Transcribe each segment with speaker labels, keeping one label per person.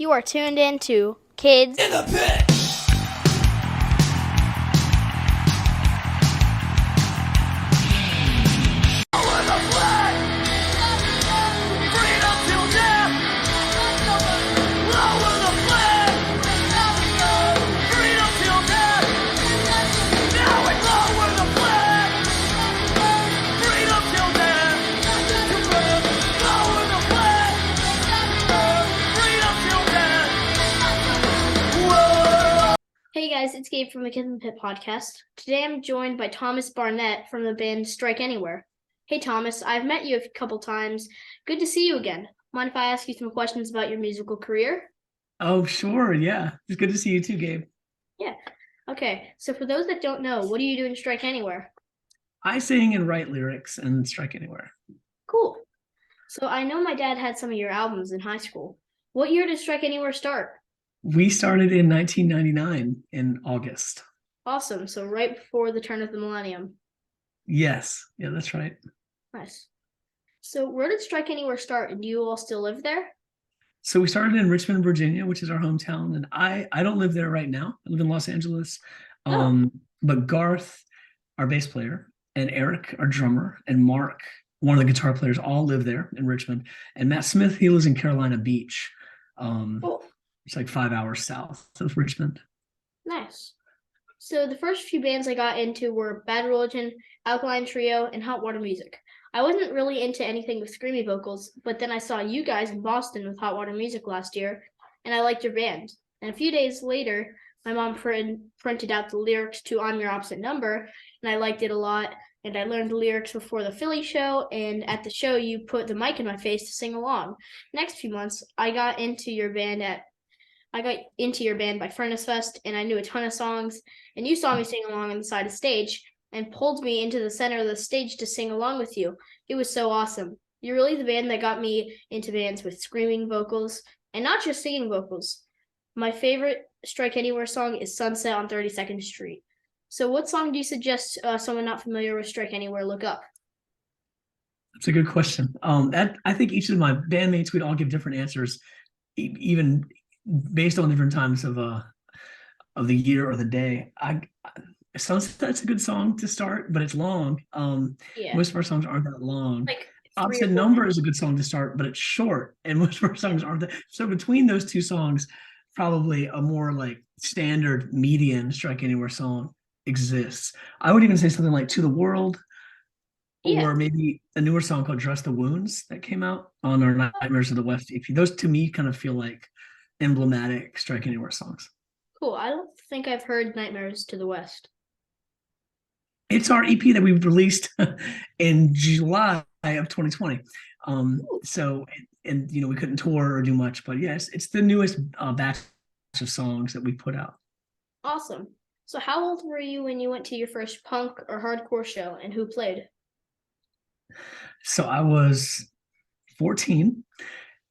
Speaker 1: You are tuned in to Kids
Speaker 2: In the pit! Lower the flag! Freedom till death! Lower the flag! Freedom till death! Now we lower the flag! Freedom till death! Lower the flag! Freedom till death! Whoa!
Speaker 1: Hey guys, it's Gabe from the Kids in the Pit podcast. Today I'm joined by Thomas Barnett from the band Strike Anywhere. Hey Thomas, I've met you a couple times. Good to see you again. Mind if I ask you some questions about your musical career?
Speaker 3: Oh, sure. Yeah. It's good to see you too, Gabe.
Speaker 1: Yeah. Okay, so for those that don't know, what do you do in Strike Anywhere?
Speaker 3: I sing and write lyrics and strike anywhere.
Speaker 1: Cool. So I know my dad had some of your albums in high school. What year did Strike Anywhere start?
Speaker 3: We started in 1999 in August.
Speaker 1: Awesome, so right before the turn of the millennium.
Speaker 3: Yes. Yeah, that's right.
Speaker 1: Nice. So where did Strike Anywhere start, and do you all still live there?
Speaker 3: So we started in Richmond, Virginia, which is our hometown. And I don't live there right now. I live in Los Angeles.
Speaker 1: Oh,
Speaker 3: But Garth, our bass player, and Eric, our drummer, and Mark, one of the guitar players, all live there in Richmond. And Matt Smith, he lives in Carolina Beach.
Speaker 1: cool.
Speaker 3: It's like 5 hours south of Richmond.
Speaker 1: Nice. So the first few bands I got into were Bad Religion, Alkaline Trio, and Hot Water Music. I wasn't really into anything with screamy vocals, but then I saw you guys in Boston with Hot Water Music last year, and I liked your band. And a few days later, my mom printed out the lyrics to I'm Your Opposite Number, and I liked it a lot. And I learned the lyrics before the Philly show, and at the show, you put the mic in my face to sing along. Next few months, I got into your band by Furnace Fest, and I knew a ton of songs. And you saw me sing along on the side of the stage and pulled me into the center of the stage to sing along with you. It was so awesome. You're really the band that got me into bands with screaming vocals and not just singing vocals. My favorite Strike Anywhere song is Sunset on 32nd Street. So, what song do you suggest someone not familiar with Strike Anywhere look up?
Speaker 3: That's a good question. I think each of my bandmates, we'd all give different answers, even based on different times of the year or the day. Sunset's a good song to start, but it's long.
Speaker 1: Yeah,
Speaker 3: Most of our songs aren't that long.
Speaker 1: like 3 or
Speaker 3: Opposite
Speaker 1: 4
Speaker 3: Number
Speaker 1: minutes.
Speaker 3: is a good song to start, but it's short, and most of our songs aren't that. So between those two songs, probably a more like standard median Strike Anywhere song exists. I would even say something like To the World,
Speaker 1: Yeah.
Speaker 3: or maybe a newer song called Dress the Wounds that came out on our Nightmares of the West EP. Those to me kind of feel like emblematic Strike Anywhere songs.
Speaker 1: Cool. I don't think I've heard Nightmares to the West.
Speaker 3: It's our EP that we released in July of 2020. So, and we couldn't tour or do much, but yes, it's the newest batch of songs that we put out.
Speaker 1: Awesome. So how old were you when you went to your first punk or hardcore show, and who played?
Speaker 3: So I was 14,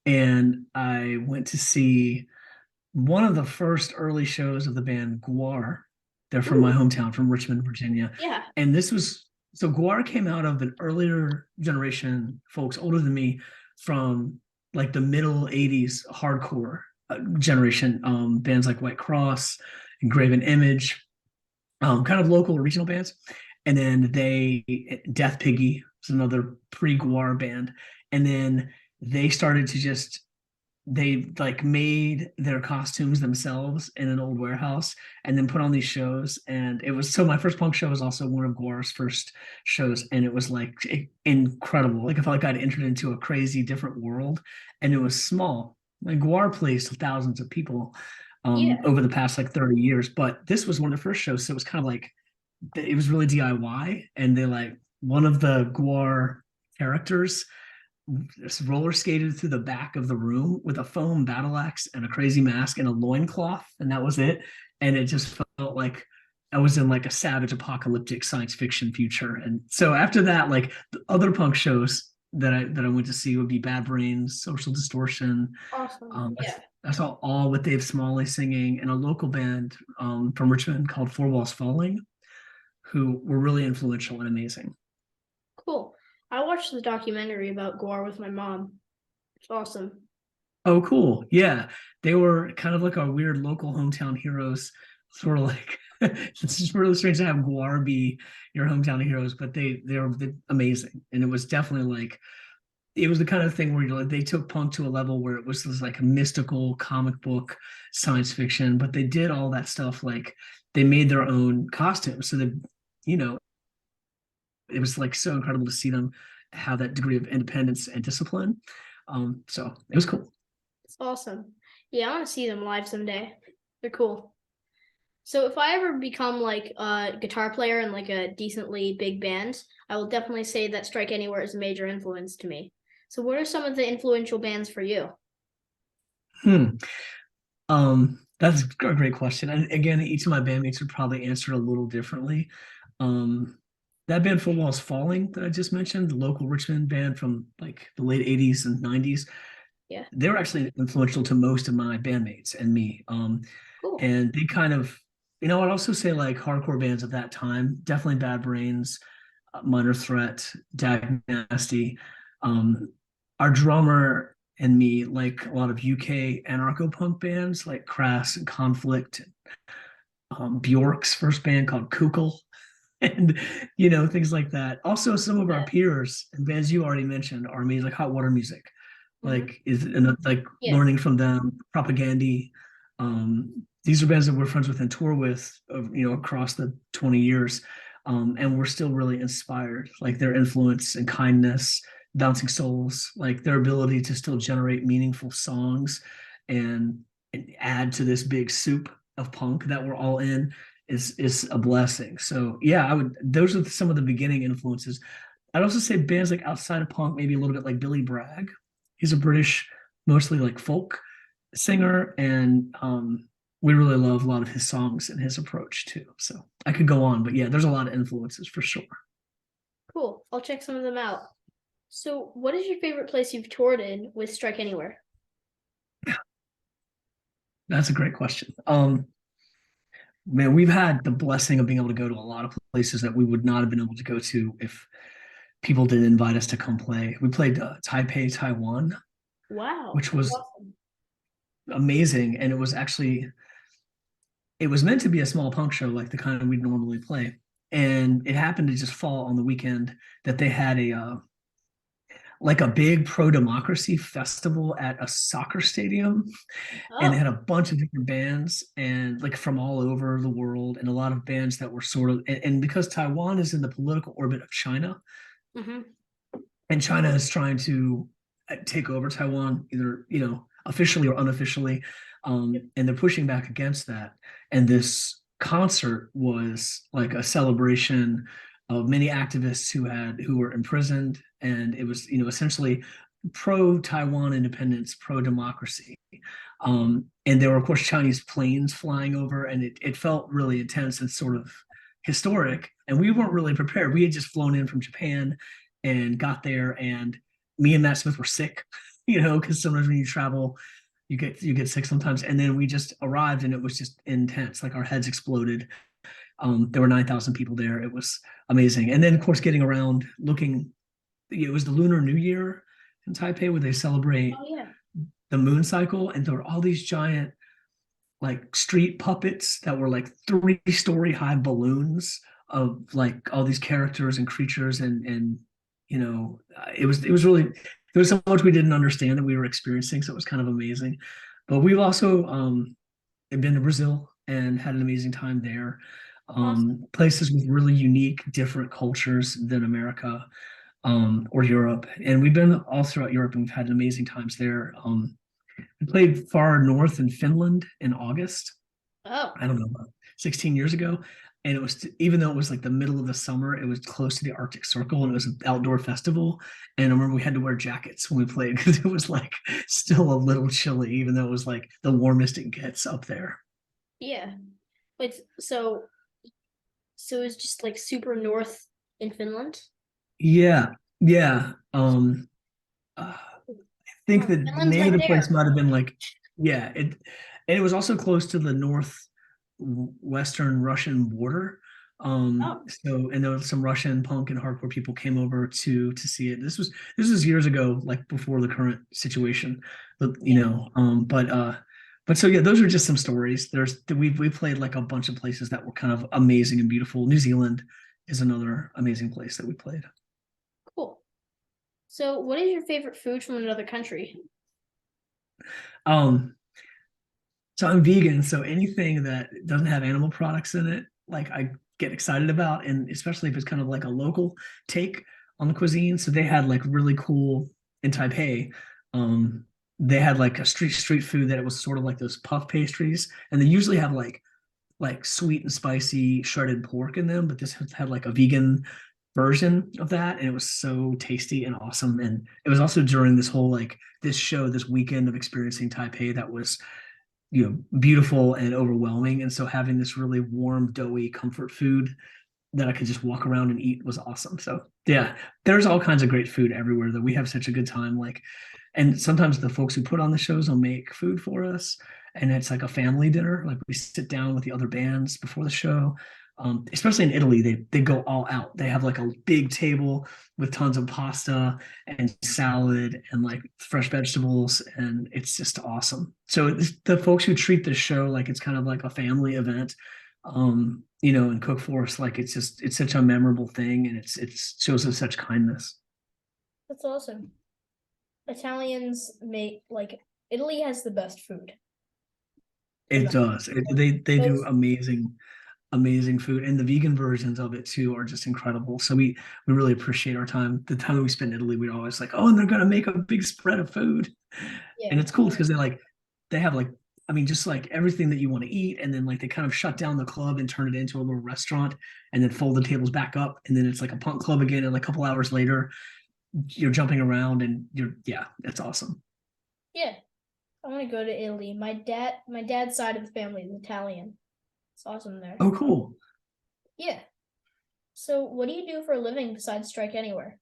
Speaker 3: and I went to see one of the first early shows of the band Guar. They're from my
Speaker 1: Ooh,
Speaker 3: hometown, from Richmond, Virginia.
Speaker 1: yeah.
Speaker 3: And this was so Guar came out of an earlier generation, folks older than me, from like the middle 80s hardcore generation, bands like White Cross and Graven Image, kind of local regional bands. And then Death Piggy was another pre-Guar band. And then they started to they like made their costumes themselves in an old warehouse and then put on these shows. And it was, so my first punk show was also one of Guar's first shows, and it was like incredible. Like I felt like I'd entered into a crazy different world, and it was small. Like Guar plays to thousands of people
Speaker 1: Yeah.
Speaker 3: over the past like 30 years, but this was one of the first shows, so it was kind of like it was really DIY. And they like one of the Guar characters just roller skated through the back of the room with a foam battle axe and a crazy mask and a loincloth, and that was it. And it just felt like I was in like a savage apocalyptic science fiction future. And so after that, like the other punk shows that I went to see would be Bad Brains, Social Distortion.
Speaker 1: Awesome.
Speaker 3: Um,
Speaker 1: Yeah.
Speaker 3: I saw all with Dave Smalley singing, and a local band from Richmond called Four Walls Falling, who were really influential and amazing.
Speaker 1: Cool. I watched the documentary about Gore with my mom. It's awesome.
Speaker 3: Oh, cool. Yeah. They were kind of like our weird local hometown heroes, sort of like it's just really strange to have Guar be your hometown heroes, but they were amazing. And it was definitely like it was the kind of thing where you're like they took punk to a level where it was this like a mystical comic book science fiction, but they did all that stuff like they made their own costumes. So that you know, it was like so incredible to see them have that degree of independence and discipline. So it was cool.
Speaker 1: It's awesome. Yeah, I want to see them live someday. They're cool. So if I ever become like a guitar player in like a decently big band, I will definitely say that Strike Anywhere is a major influence to me. So what are some of the influential bands for you?
Speaker 3: Hmm. That's a great question. And again, each of my bandmates would probably answer it a little differently. Um, that band Four Walls Falling that I just mentioned, the local Richmond band from like the late 80s and 90s,
Speaker 1: Yeah,
Speaker 3: they were actually influential to most of my bandmates and me.
Speaker 1: cool.
Speaker 3: And they kind of, I'd also say like hardcore bands of that time, definitely Bad Brains, Minor Threat, Dag Nasty. Um, our drummer and me like a lot of UK anarcho punk bands like Crass and Conflict, Bjork's first band called Kukul, and things like that. Also, some of our
Speaker 1: Yeah.
Speaker 3: peers and bands you already mentioned are amazing, like Hot Water Music,
Speaker 1: Hmm.
Speaker 3: like is and like
Speaker 1: Yeah.
Speaker 3: learning from them, Propagandy. These are bands that we're friends with and tour with, across the 20 years, and we're still really inspired. Like their influence and kindness, Bouncing Souls, like their ability to still generate meaningful songs and, and add to this big soup of punk that we're all in is a blessing. So yeah, I would. Those are some of the beginning influences. I'd also say bands like outside of punk, maybe a little bit like Billy Bragg. He's a British, mostly like folk singer, and we really love a lot of his songs and his approach too. So I could go on, but yeah, there's a lot of influences for sure.
Speaker 1: Cool. I'll check some of them out. So what is your favorite place you've toured in with Strike Anywhere?
Speaker 3: That's a great question. Man, we've had the blessing of being able to go to a lot of places that we would not have been able to go to if people didn't invite us to come play. We played Taipei, Taiwan,
Speaker 1: Wow,
Speaker 3: which
Speaker 1: that's
Speaker 3: was
Speaker 1: awesome.
Speaker 3: amazing, and it was meant to be a small punk show like the kind we'd normally play, and it happened to just fall on the weekend that they had a like a big pro democracy festival at a soccer stadium, and they
Speaker 1: Oh.
Speaker 3: had a bunch of different bands and like from all over the world, and a lot of bands that were sort of and because Taiwan is in the political orbit of China,
Speaker 1: Hmm.
Speaker 3: and China is trying to take over Taiwan, either officially or unofficially, and they're pushing back against that. And this concert was like a celebration of many activists who were imprisoned, and it was essentially pro Taiwan independence, pro democracy. And there were of course Chinese planes flying over, and it felt really intense and sort of historic. And we weren't really prepared. We had just flown in from Japan and got there, and me and Matt Smith were sick, because sometimes when you travel, you get sick sometimes. And then we just arrived, and it was just intense. Like our heads exploded. There were 9,000 people there. It was amazing. And then of course getting around, looking. It was the Lunar New Year in Taipei where they celebrate
Speaker 1: Oh yeah.
Speaker 3: the moon cycle, and there were all these giant like street puppets that were like 3-story high balloons of like all these characters and creatures, and it was really there was so much we didn't understand that we were experiencing, so it was kind of amazing. But we've also been to Brazil and had an amazing time there.
Speaker 1: Awesome.
Speaker 3: Places with really unique different cultures than America, or Europe, and we've been all throughout Europe, and we've had amazing times there. We played far north in Finland in August.
Speaker 1: Oh,
Speaker 3: I don't know, about 16 years ago. And it was, even though it was like the middle of the summer, it was close to the Arctic Circle, and it was an outdoor festival. And I remember we had to wear jackets when we played because it was like still a little chilly, even though it was like the warmest it gets up there.
Speaker 1: yeah. Wait, so it's just like super north in Finland?
Speaker 3: Yeah. Yeah. I think
Speaker 1: Oh,
Speaker 3: that the
Speaker 1: Finland's
Speaker 3: name of
Speaker 1: right
Speaker 3: the place
Speaker 1: there.
Speaker 3: might have been like, yeah, and it was also close to the northwestern Russian border.
Speaker 1: Oh,
Speaker 3: So and there was some Russian punk and hardcore people came over to see it. This was years ago, like before the current situation. you know, but so yeah, those are just some stories. We played like a bunch of places that were kind of amazing and beautiful. New Zealand is another amazing place that we played.
Speaker 1: Cool. So, what is your favorite food from another country?
Speaker 3: Um, so I'm vegan, so anything that doesn't have animal products in it, like I get excited about, and especially if it's kind of like a local take on the cuisine. So they had like really cool in Taipei. Um, they had like a street food that it was sort of like those puff pastries, and they usually have like sweet and spicy shredded pork in them, but this had like a vegan version of that, and it was so tasty and awesome. And it was also during this whole like this show, this weekend of experiencing Taipei that was beautiful and overwhelming. And so having this really warm, doughy comfort food that I could just walk around and eat was awesome. So yeah, there's all kinds of great food everywhere that we have such a good time. Like, and sometimes the folks who put on the shows will make food for us, and it's like a family dinner. Like we sit down with the other bands before the show. Especially in Italy, they go all out. They have like a big table with tons of pasta and salad and like fresh vegetables, and it's just awesome. So the folks who treat this show like it's kind of like a family event, and cook for us like it's such a memorable thing, and it shows us such kindness.
Speaker 1: That's awesome. Italians make like Italy has the best food. In
Speaker 3: It
Speaker 1: my
Speaker 3: does. They do
Speaker 1: most
Speaker 3: amazing food, and the vegan versions of it too are just incredible. So we really appreciate our time. The time we spend in Italy, we're always like, oh, and they're gonna make a big spread of food, and
Speaker 1: yeah.
Speaker 3: it's cool because they have like, I mean, just like everything that you want to eat, and then like they kind of shut down the club and turn it into a little restaurant, and then fold the tables back up, and then it's like a punk club again. And like a couple hours later, you're jumping around, and yeah, it's awesome.
Speaker 1: Yeah. I want to go to Italy. My dad's side of the family is Italian. It's awesome there.
Speaker 3: Oh, cool.
Speaker 1: Yeah. So, what do you do for a living besides strike anywhere?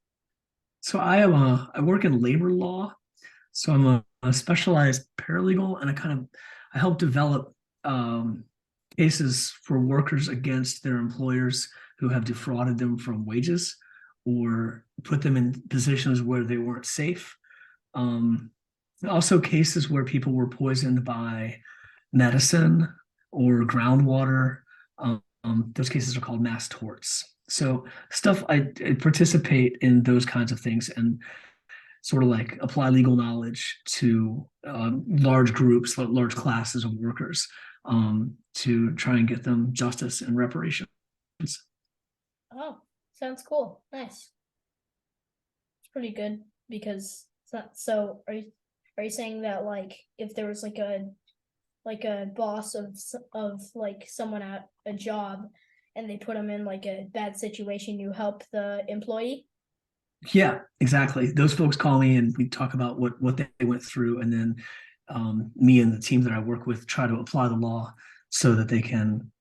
Speaker 3: So I work in labor law. So I'm a specialized paralegal, and I help develop cases for workers against their employers who have defrauded them from wages or put them in positions where they weren't safe. Um, Also cases where people were poisoned by medicine or groundwater. Those cases are called mass torts. So stuff I participate in those kinds of things and sort of like apply legal knowledge to large groups, large classes of workers, to try and get them justice and reparations.
Speaker 1: Oh, sounds cool. Nice. It's pretty good because it's not so are you saying that like if there was like a boss of like someone at a job and they put them in like a bad situation, you help the employee?
Speaker 3: Yeah, exactly. Those folks call me and we talk about what they went through, and then me and the team that I work with try to apply the law so that they can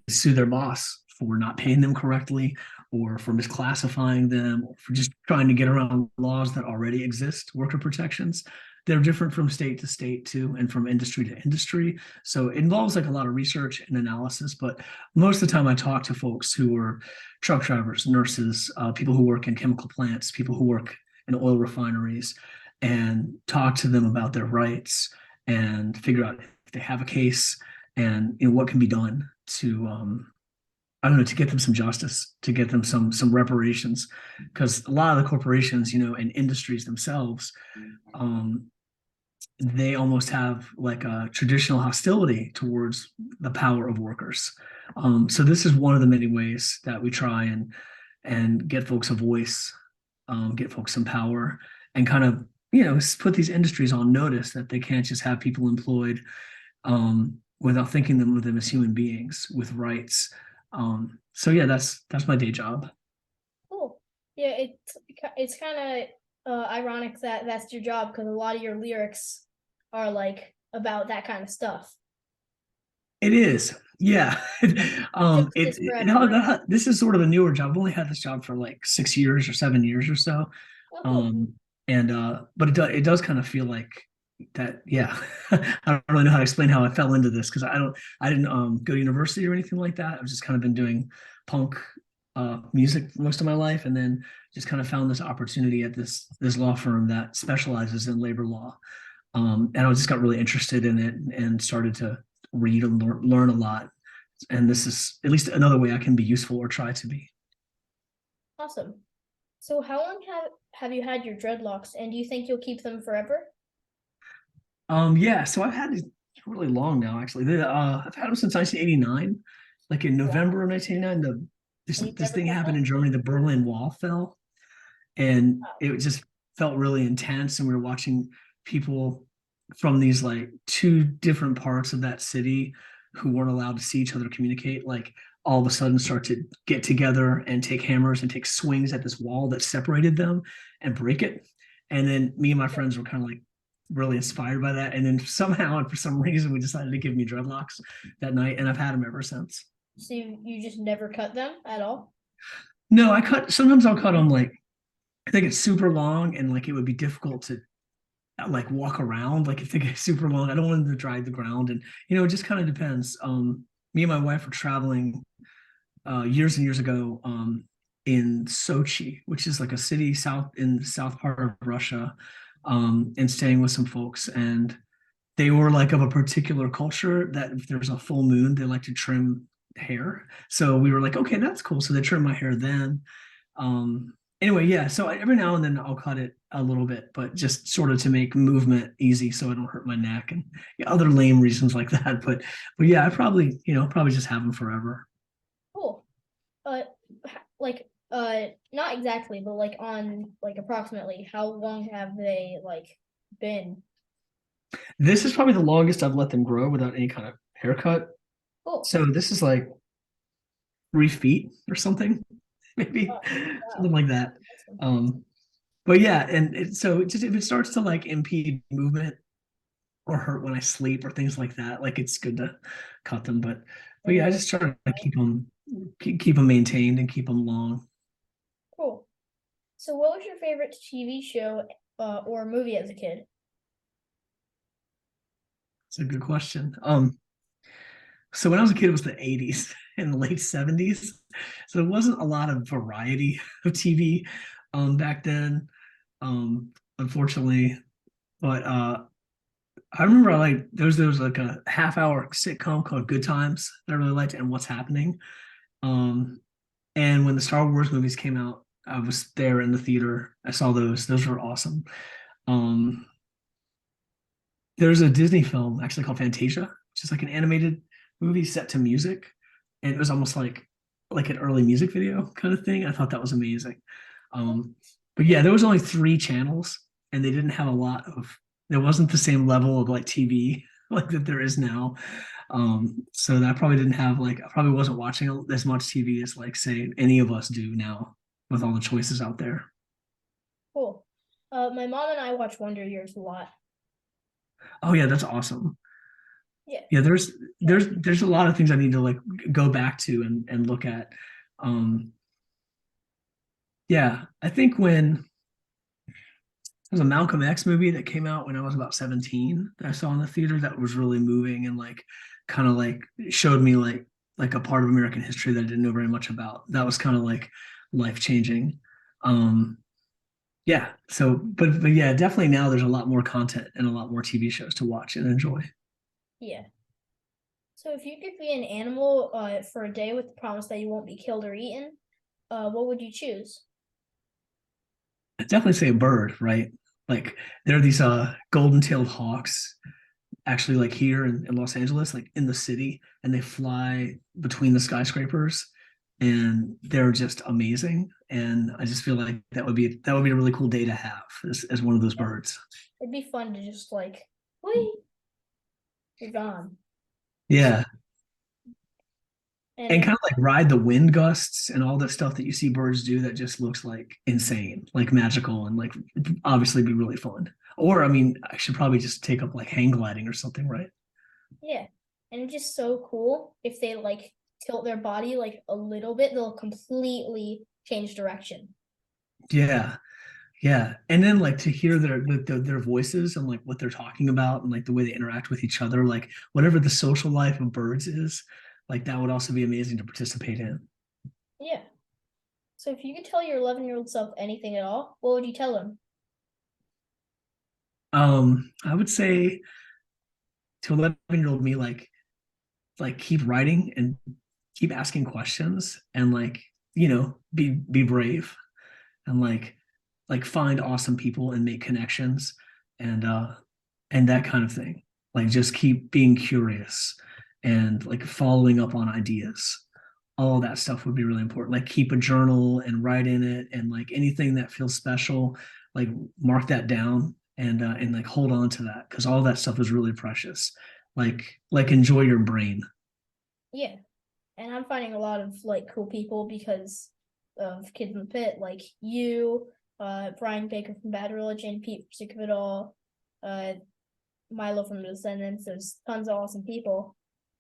Speaker 3: sue their boss for not paying them correctly, or for misclassifying them, or for just trying to get around laws that already exist, worker protections. They're different from state to state too, and from industry to industry. So it involves like a lot of research and analysis. But most of the time, I talk to folks who are truck drivers, nurses, people who work in chemical plants, people who work in oil refineries, and talk to them about their rights and figure out if they have a case, and what can be done to I don't know, to get them some justice, to get them some reparations, because a lot of the corporations, and industries themselves, um, they almost have like a traditional hostility towards the power of workers. So this is one of the many ways that we try and get folks a voice, get folks some power, and kind of put these industries on notice that they can't just have people employed without thinking of them as human beings with rights. So yeah, that's my day job.
Speaker 1: Cool. Yeah, it's kind of ironic that that's your job because a lot of your lyrics are like about that kind of stuff.
Speaker 3: It is, yeah.
Speaker 1: Justice for everyone.
Speaker 3: This is sort of a newer job. I've only had this job for like 6 years or 7 years or so.
Speaker 1: Oh, cool.
Speaker 3: And but it does kind of feel like that. Yeah. I don't really know how to explain how I fell into this, because I didn't go to university or anything like that. I've just kind of been doing punk music most of my life, and then just kind of found this opportunity at this law firm that specializes in labor law. And I just got really interested in it and started to read and learn a lot. And this is at least another way I can be useful or try to be.
Speaker 1: Awesome. So how long have you had your dreadlocks, and do you think you'll keep them forever?
Speaker 3: Yeah, so I've had it really long now, actually. I've had them since 1989. Like in
Speaker 1: Wow.
Speaker 3: November of 1989, this
Speaker 1: And you've
Speaker 3: this
Speaker 1: never
Speaker 3: thing
Speaker 1: cut
Speaker 3: happened
Speaker 1: them?
Speaker 3: in Germany. The Berlin Wall fell, and
Speaker 1: Wow.
Speaker 3: it just felt really intense. And we were watching people from these like two different parts of that city who weren't allowed to see each other communicate, like all of a sudden start to get together and take hammers and take swings at this wall that separated them and break it. And then me and my friends were kind of like really inspired by that. And then somehow and for some reason we decided to give me dreadlocks that night, and I've had them ever since.
Speaker 1: So you just never cut them at all?
Speaker 3: No, I cut sometimes I'll cut them like I think it's super long and like it would be difficult to like walk around like if they get super long. I don't want them to drag the ground, and it just kind of depends. Me and my wife were traveling years and years ago in Sochi, which is like a city south in the south part of Russia, and staying with some folks, and they were like of a particular culture that if there's a full moon, they like to trim hair. So we were like, okay, that's cool. So they trimmed my hair then. Anyway, yeah. So every now and then I'll cut it a little bit, but just sort of to make movement easy, so I don't hurt my neck and other lame reasons like that. But yeah, I probably probably just have them forever.
Speaker 1: Cool. Uh, like not exactly, but like on like approximately, how long have they like been?
Speaker 3: This is probably the longest I've let them grow without any kind of haircut.
Speaker 1: Cool.
Speaker 3: So this is like 3 feet or something, maybe
Speaker 1: Oh,
Speaker 3: something
Speaker 1: wow.
Speaker 3: like that.
Speaker 1: Awesome.
Speaker 3: But yeah, and so it just if it starts to like impede movement or hurt when I sleep or things like that, like it's good to cut them. But
Speaker 1: And
Speaker 3: yeah, I
Speaker 1: they're
Speaker 3: just try to keep them maintained and keep them long.
Speaker 1: cool. So what was your favorite TV show or movie as a kid?
Speaker 3: It's a good question. So when I was a kid, it was the 80s and the late 70s. So there wasn't a lot of variety of TV back then, unfortunately. But I remember there was like a half-hour sitcom called Good Times that I really liked, and What's Happening. Um, and when the Star Wars movies came out, I was there in the theater. I saw those. Those were awesome. Um, there's a Disney film actually called Fantasia, which is like an animated movie set to music, and it was almost like an early music video kind of thing. I thought that was amazing. Um, but yeah, there was only 3 channels, and they didn't have a lot of. There wasn't the same level of like TV like that there is now. So that probably didn't have like I probably wasn't watching as much TV as like say any of us do now with all the choices out there.
Speaker 1: Cool. My mom and I watch Wonder Years a lot.
Speaker 3: Oh yeah, that's awesome.
Speaker 1: Yeah.
Speaker 3: Yeah, there's a lot of things I need to like go back to and look at. Um, yeah, I think when there's a Malcolm X movie that came out when I was about 17 that I saw in the theater that was really moving and like kind of like showed me like a part of American history that I didn't know very much about. That was kind of like life changing. Um, yeah, so but yeah, definitely now there's a lot more content and a lot more TV shows to watch and enjoy.
Speaker 1: Yeah. So if you could be an animal for a day with the promise that you won't be killed or eaten, what would you choose?
Speaker 3: I'd definitely say a bird, right? Like there are these golden-tailed hawks actually like here in Los Angeles, like in the city, and they fly between the skyscrapers and they're just amazing. And I just feel like that would be a really cool day to have as one of those
Speaker 1: Yeah.
Speaker 3: birds.
Speaker 1: It'd be fun to just like, wait, you're gone.
Speaker 3: Yeah.
Speaker 1: And
Speaker 3: And
Speaker 1: it,
Speaker 3: kind of like ride the wind gusts and all the stuff that you see birds do that just looks like insane, like magical and like obviously be really fun. Or I mean, I should probably just take up like hang gliding or something, right?
Speaker 1: yeah. And it's just so cool if they like tilt their body like a little bit, they'll completely change direction.
Speaker 3: Yeah. Yeah, and then like to hear their voices and like what they're talking about and like the way they interact with each other, like whatever the social life of birds is, like that would also be amazing to participate in.
Speaker 1: Yeah. So if you could tell your 11-year-old self anything at all, what would you tell him?
Speaker 3: I would say to 11-year-old me, like keep writing and keep asking questions and like, be brave and like find awesome people and make connections and and that kind of thing. Like just keep being curious and like following up on ideas. All that stuff would be really important. Like keep a journal and write in it and like anything that feels special, like mark that down and like hold on to that because all that stuff is really precious. Like enjoy your brain.
Speaker 1: Yeah. And I'm finding a lot of like cool people because of Kids in the Pit, like you, Brian Baker from Bad Religion, Pete Sick of It All, uh, Milo from the Descendants. There's tons of awesome people.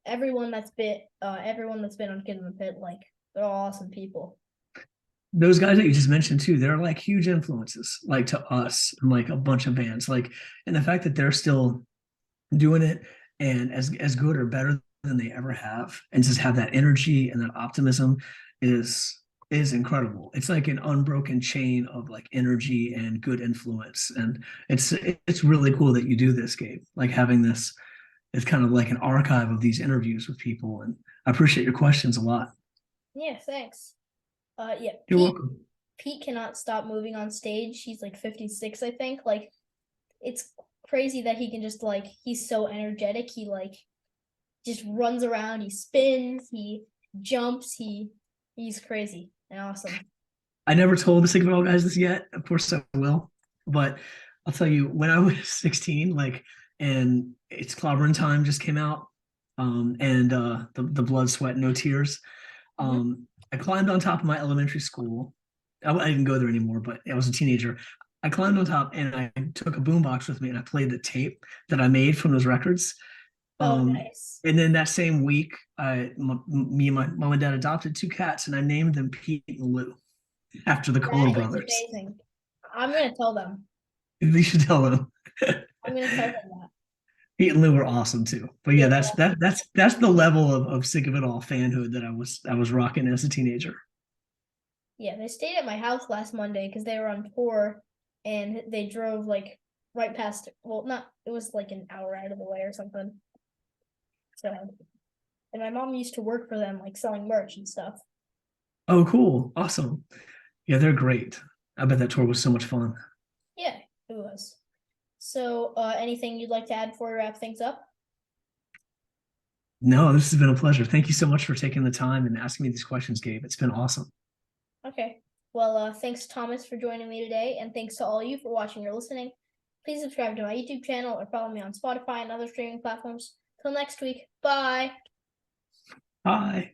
Speaker 1: Everyone that's been on Kids in the Pit, like they're all awesome people.
Speaker 3: Those guys that you just mentioned too, they're like huge influences, like to us and like a bunch of bands. Like, and the fact that they're still doing it and as good or better than they ever have, and just have that energy and that optimism is incredible. It's like an unbroken chain of like energy and good influence, and it's really cool that you do this, Gabe. Like having this, it's kind of like an archive of these interviews with people, and I appreciate your questions a lot.
Speaker 1: Yeah, thanks. Yeah,
Speaker 3: You're welcome.
Speaker 1: Pete cannot stop moving on stage. He's like 56, I think. Like it's crazy that he can just like he's so energetic. He like just runs around, he spins, he jumps, he's crazy and awesome.
Speaker 3: I never told the Sick of It All guys this yet. Of course I will. But I'll tell you, when I was 16, like, and It's Clobbering Time just came out, and the Blood, Sweat, No Tears.
Speaker 1: Mhm.
Speaker 3: I climbed on top of my elementary school. I didn't go there anymore, but I was a teenager. I climbed on top and I took a boombox with me and I played the tape that I made from those records.
Speaker 1: Oh,
Speaker 3: Um,
Speaker 1: nice.
Speaker 3: and then that same week, me and my mom and dad adopted two cats, and I named them Pete and Lou after the Kohler
Speaker 1: That is
Speaker 3: brothers.
Speaker 1: amazing. I'm gonna tell them.
Speaker 3: You should tell them.
Speaker 1: I'm gonna tell them that.
Speaker 3: Pete and Lou were awesome too. But yeah,
Speaker 1: Yeah,
Speaker 3: that's the level of Sick of It All fanhood that I was rocking as a teenager.
Speaker 1: yeah. They stayed at my house last Monday because they were on tour, and they drove like right past. Well, not. It was like an hour out of the way or something. So, and my mom used to work for them, like selling merch and stuff.
Speaker 3: Oh, cool. Awesome. Yeah, they're great. I bet that tour was so much fun.
Speaker 1: Yeah, it was. So, anything you'd like to add before we wrap things up?
Speaker 3: No, this has been a pleasure. Thank you so much for taking the time and asking me these questions, Gabe. It's been awesome.
Speaker 1: Okay. Well, thanks, Thomas, for joining me today, and thanks to all of you for watching or listening. Please subscribe to my YouTube channel or follow me on Spotify and other streaming platforms. Till next week, bye.
Speaker 3: Bye.